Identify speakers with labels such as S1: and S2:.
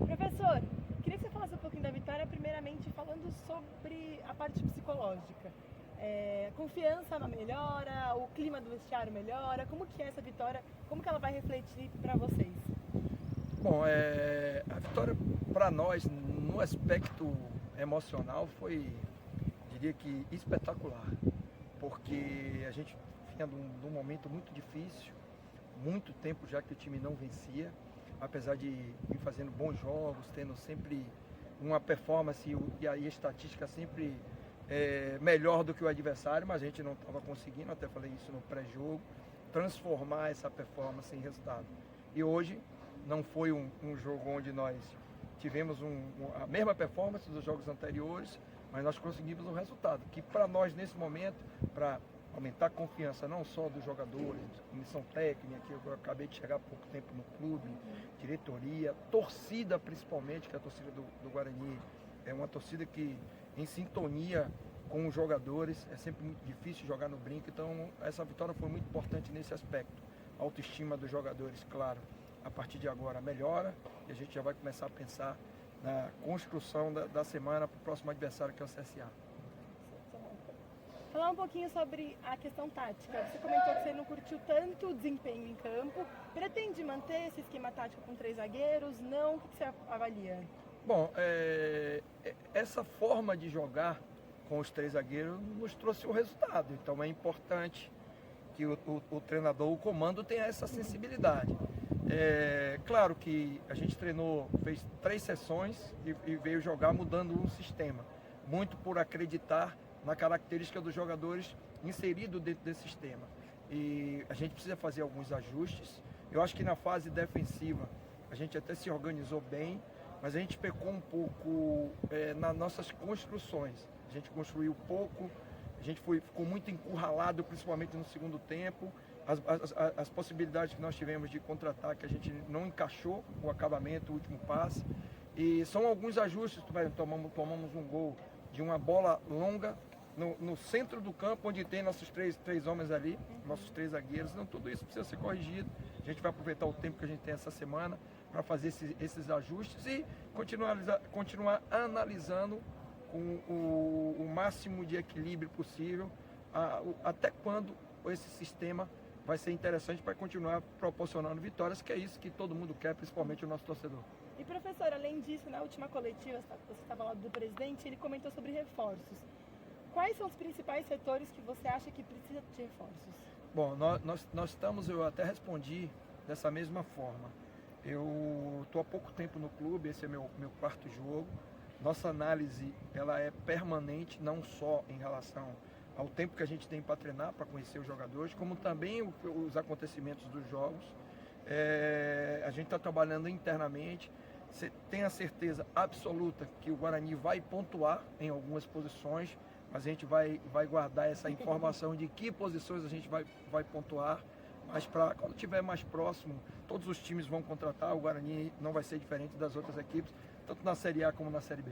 S1: Professor, queria que você falasse um pouquinho da vitória, primeiramente falando sobre a parte psicológica. A confiança melhora, o clima do vestiário melhora, como que é essa vitória, como que ela vai refletir para vocês?
S2: Bom, a vitória para nós, no aspecto emocional, foi, diria que, espetacular, porque a gente vinha de um momento muito difícil, muito tempo já que o time não vencia, apesar de ir fazendo bons jogos, tendo sempre uma performance e a estatística sempre melhor do que o adversário, mas a gente não estava conseguindo, até falei isso no pré-jogo, transformar essa performance em resultado. E hoje não foi um jogo onde nós tivemos a mesma performance dos jogos anteriores, mas nós conseguimos um resultado, que para nós nesse momento, para aumentar a confiança não só dos jogadores, comissão técnica, que eu acabei de chegar há pouco tempo no clube, diretoria, torcida principalmente, que é a torcida do Guarani é uma torcida que em sintonia com os jogadores, é sempre muito difícil jogar no brinco, então essa vitória foi muito importante nesse aspecto. A autoestima dos jogadores, claro, a partir de agora melhora e a gente já vai começar a pensar na construção da semana para o próximo adversário, que é o CSA.
S1: Falar um pouquinho sobre a questão tática. Você comentou que você não curtiu tanto o desempenho em campo. Pretende manter esse esquema tático com 3 zagueiros? Não? O que você avalia?
S2: Bom, essa forma de jogar com os 3 zagueiros nos trouxe o resultado. Então é importante que o treinador, o comando, tenha essa sensibilidade. Claro que a gente treinou, fez 3 sessões e veio jogar mudando um sistema. Muito por acreditar na característica dos jogadores inseridos dentro desse sistema. E a gente precisa fazer alguns ajustes. Eu acho que na fase defensiva a gente até se organizou bem, mas a gente pecou um pouco nas nossas construções. A gente construiu pouco, a gente ficou muito encurralado, principalmente no segundo tempo. As possibilidades que nós tivemos de contra-ataque, a gente não encaixou o acabamento, o último passe. E são alguns ajustes, tomamos um gol de uma bola longa no centro do campo, onde tem nossos três homens ali, nossos 3 zagueiros. Então tudo isso precisa ser corrigido. A gente vai aproveitar o tempo que a gente tem essa semana para fazer esses ajustes e continuar analisando com o máximo de equilíbrio possível até quando esse sistema vai ser interessante para continuar proporcionando vitórias, que é isso que todo mundo quer, principalmente o nosso torcedor.
S1: E professor, além disso, na última coletiva, você estava lá do presidente, ele comentou sobre reforços. Quais são os principais setores que você acha que precisa de reforços?
S2: Bom, nós estamos, eu até respondi dessa mesma forma. Eu estou há pouco tempo no clube, esse é meu 4º jogo. Nossa análise ela é permanente, não só em relação ao tempo que a gente tem para treinar, para conhecer os jogadores, como também os acontecimentos dos jogos. A gente está trabalhando internamente. Você tem a certeza absoluta que o Guarani vai pontuar em algumas posições, mas a gente vai guardar essa informação de que posições a gente vai pontuar. Mas quando estiver mais próximo, todos os times vão contratar, o Guarani não vai ser diferente das outras equipes, tanto na Série A como na Série B.